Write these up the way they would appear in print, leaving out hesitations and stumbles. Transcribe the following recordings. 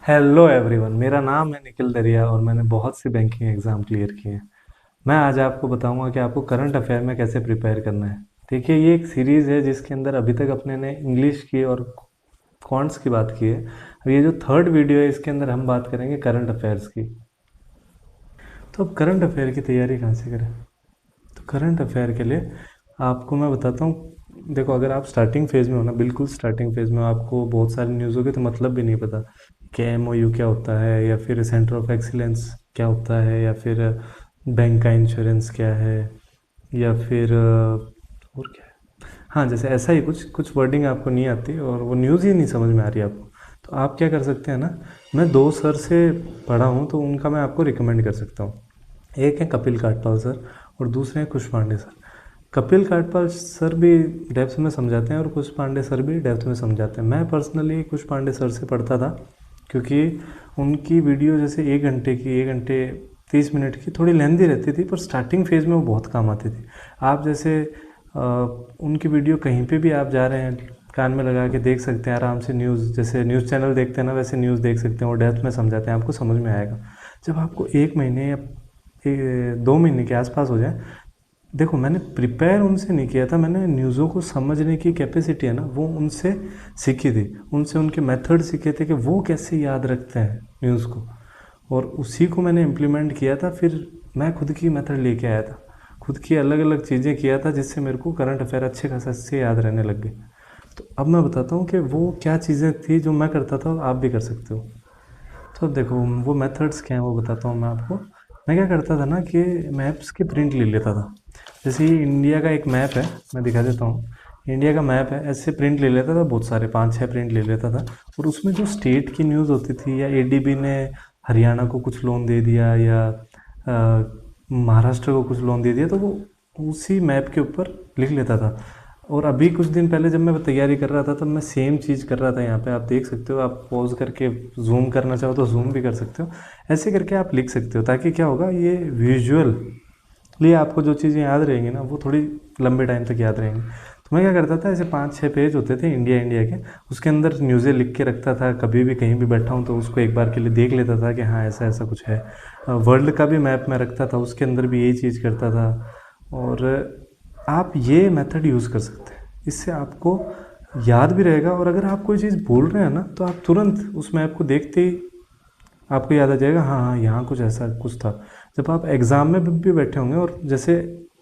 Hello everyone, मेरा नाम है निखिल दरिया और मैंने बहुत सी बैंकिंग एग्ज़ाम क्लियर किए हैं। मैं आज आपको बताऊंगा कि आपको करंट अफेयर में कैसे प्रिपेयर करना है। देखिए, ये एक सीरीज़ है जिसके अंदर अभी तक अपने ने इंग्लिश की और क्वांट्स की बात की है। अब ये जो थर्ड वीडियो है इसके अंदर हम बात करेंगे करंट अफेयर्स की। तो अब करंट अफेयर की तैयारी कहाँ से करें? तो करंट अफेयर के लिए आपको मैं बताता हूँ। देखो, अगर आप स्टार्टिंग फेज़ में हो ना, बिल्कुल स्टार्टिंग फेज़ में, आपको बहुत सारी न्यूज़ों के तो मतलब भी नहीं पता कि एमओयू क्या होता है, या फिर सेंटर ऑफ एक्सीलेंस क्या होता है, या फिर बैंक का इंश्योरेंस क्या है, या फिर और क्या है। हाँ, जैसे ऐसा ही कुछ कुछ वर्डिंग आपको नहीं आती और वो न्यूज़ ही नहीं समझ में आ रही आपको। तो आप क्या कर सकते हैं ना, मैं दो सर से पढ़ा हूँ तो उनका मैं आपको रिकमेंड कर सकता हूँ। एक है कपिल काटपाल सर और दूसरे हैं कुश पांडे सर। कपिल काटपाल सर भी डेप्थ में समझाते हैं और कुश पांडे सर भी डेप्थ में समझाते हैं। मैं पर्सनली कुश पांडे सर से पढ़ता था, क्योंकि उनकी वीडियो जैसे 1 घंटे की, 1 घंटे 30 मिनट की, थोड़ी लेंदी रहती थी पर स्टार्टिंग फेज़ में वो बहुत काम आती थी। आप जैसे उनकी वीडियो कहीं पे भी आप जा रहे हैं, कान में लगा के देख सकते हैं आराम से। न्यूज़ जैसे न्यूज़ चैनल देखते हैं ना, वैसे न्यूज़ देख सकते हैं। वो डेप्थ में समझाते हैं, आपको समझ में आएगा। जब आपको 1 महीने या 2 महीने के आसपास हो जाए, देखो मैंने प्रिपेयर उनसे नहीं किया था, मैंने न्यूज़ों को समझने की कैपेसिटी है ना वो उनसे सीखी थी। उनसे उनके मेथड सीखे थे कि वो कैसे याद रखते हैं न्यूज़ को, और उसी को मैंने इम्प्लीमेंट किया था। फिर मैं खुद की मेथड लेके आया था, खुद की अलग अलग चीज़ें किया था, जिससे मेरे को करंट अफेयर अच्छे खासा से याद रहने लग गए। तो अब मैं बताता हूँ कि वो क्या चीज़ें थी जो मैं करता था, आप भी कर सकते हो। तो देखो, वो मेथड्स क्या हैं वो बताता हूँ मैं आपको। मैं क्या करता था ना कि मैप्स की प्रिंट ले लेता था। जैसे ये इंडिया का एक मैप है, मैं दिखा देता हूँ। इंडिया का मैप है, ऐसे प्रिंट ले लेता था, बहुत सारे 5-6 प्रिंट ले लेता था। और उसमें जो स्टेट की न्यूज़ होती थी, या एडीबी ने हरियाणा को कुछ लोन दे दिया, या महाराष्ट्र को कुछ लोन दे दिया, तो वो उसी मैप के ऊपर लिख लेता था। और अभी कुछ दिन पहले जब मैं तैयारी कर रहा था, तब मैं सेम चीज़ कर रहा था। यहाँ पे आप देख सकते हो, आप पॉज करके जूम करना चाहो तो जूम भी कर सकते हो। ऐसे करके आप लिख सकते हो, ताकि क्या होगा, ये विजुअली आपको जो चीज़ें याद रहेंगी ना, वो थोड़ी लंबे टाइम तक याद रहेंगी। तो मैं क्या करता था, ऐसे 5-6 पेज होते थे इंडिया इंडिया के, उसके अंदर न्यूज़ें लिख के रखता था। कभी भी कहीं भी बैठा हूँ तो उसको एक बार के लिए देख लेता था कि हाँ ऐसा ऐसा कुछ है। वर्ल्ड का भी मैप मैं रखता था, उसके अंदर भी यही चीज़ करता था। और आप ये मेथड यूज़ कर सकते हैं, इससे आपको याद भी रहेगा। और अगर आप कोई चीज़ भूल रहे हैं ना, तो आप तुरंत उस मैप को देखते ही आपको याद आ जाएगा, हाँ हाँ यहाँ कुछ ऐसा कुछ था। जब आप एग्ज़ाम में भी बैठे होंगे और जैसे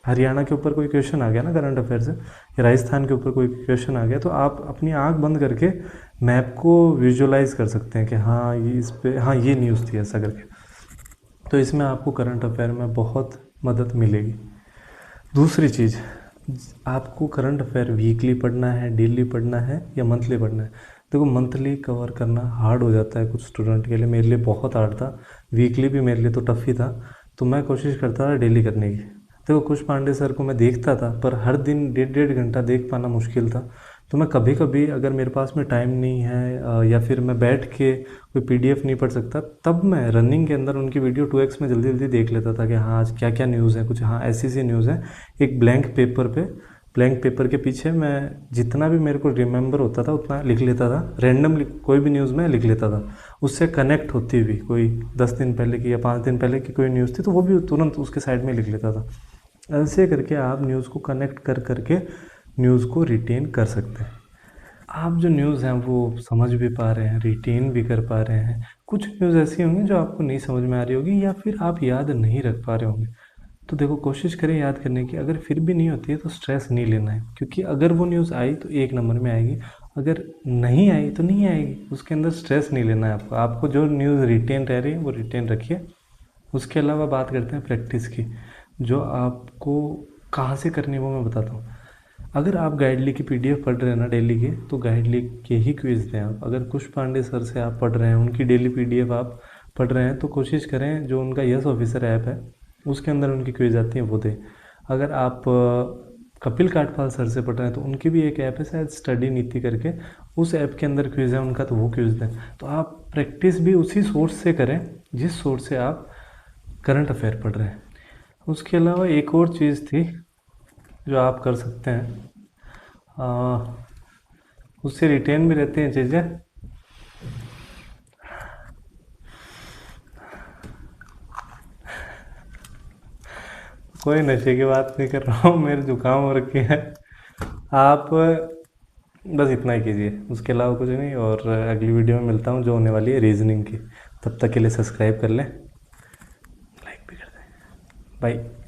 हरियाणा के ऊपर कोई क्वेश्चन आ गया ना करंट अफेयर से, या राजस्थान के ऊपर कोई क्वेश्चन आ गया, तो आप अपनी आंख बंद करके मैप को विजुअलाइज कर सकते हैं कि हाँ ये इस पे, हाँ ये न्यूज़ थी, ऐसा करके। तो इसमें आपको करंट अफेयर में बहुत मदद मिलेगी। दूसरी चीज़, आपको करंट अफेयर वीकली पढ़ना है, डेली पढ़ना है, या मंथली पढ़ना है? देखो, मंथली कवर करना हार्ड हो जाता है कुछ स्टूडेंट के लिए, मेरे लिए बहुत हार्ड था। वीकली भी मेरे लिए तो टफ ही था। तो मैं कोशिश करता था डेली करने की। देखो, कुश पांडे सर को मैं देखता था, पर हर दिन 1.5-1.5 घंटा देख पाना मुश्किल था। तो मैं कभी कभी, अगर मेरे पास में टाइम नहीं है, या फिर मैं बैठ के कोई पीडीएफ नहीं पढ़ सकता, तब मैं रनिंग के अंदर उनकी वीडियो 2x में जल्दी जल्दी देख लेता था कि हाँ आज क्या क्या न्यूज़ है, कुछ हाँ ऐसी सी न्यूज़ है। एक ब्लैंक पेपर के पीछे मैं जितना भी मेरे को रिमेंबर होता था उतना लिख लेता था। रैंडम कोई भी न्यूज़ में लिख लेता था, उससे कनेक्ट होती हुई कोई 10 दिन पहले की या 5 दिन पहले की कोई न्यूज़ थी, तो वो भी तुरंत उसके साइड में लिख लेता था। ऐसे करके आप न्यूज़ को कनेक्ट कर करके न्यूज़ को रिटेन कर सकते हैं। आप जो न्यूज़ हैं वो समझ भी पा रहे हैं, रिटेन भी कर पा रहे हैं। कुछ न्यूज़ ऐसी होंगी जो आपको नहीं समझ में आ रही होगी, या फिर आप याद नहीं रख पा रहे होंगे। तो देखो, कोशिश करें याद करने की। अगर फिर भी नहीं होती है तो स्ट्रेस नहीं लेना है, क्योंकि अगर वो न्यूज़ आई तो 1 नंबर में आएगी, अगर नहीं आई तो नहीं आएगी। उसके अंदर स्ट्रेस नहीं लेना है आपको। आपको जो न्यूज़ रिटेन रह रही है वो रिटेन रखिए। उसके अलावा बात करते हैं प्रैक्टिस की, जो आपको कहाँ से करनी है वो मैं बताता हूँ। अगर आप गाइडली की पीडीएफ पढ़ रहे हैं ना डेली के, तो गाइडली के ही क्विज़ दें आप। अगर कुश पांडे सर से आप पढ़ रहे हैं, उनकी डेली पीडीएफ आप पढ़ रहे हैं, तो कोशिश करें जो उनका यस ऑफिसर ऐप है उसके अंदर उनकी क्विज़ आती है वो दें। अगर आप कपिल काठपाल सर से पढ़ रहे हैं तो उनकी भी एक ऐप है शायद स्टडी नीति करके, उस ऐप के अंदर क्विज़ है उनका, तो वो क्विज़ दें। तो आप प्रैक्टिस भी उसी सोर्स से करें जिस सोर्स से आप करंट अफेयर पढ़ रहे हैं। उसके अलावा एक और चीज़ थी जो आप कर सकते हैं, उससे रिटेन भी रहती हैं चीज़ें। कोई नशे की बात नहीं कर रहा हूँ, मेरे जुकाम हो रखी है। आप बस इतना ही कीजिए, उसके अलावा कुछ नहीं। और अगली वीडियो में मिलता हूँ जो होने वाली है रीजनिंग की। तब तक के लिए सब्सक्राइब कर लें, लाइक भी कर दें। बाय।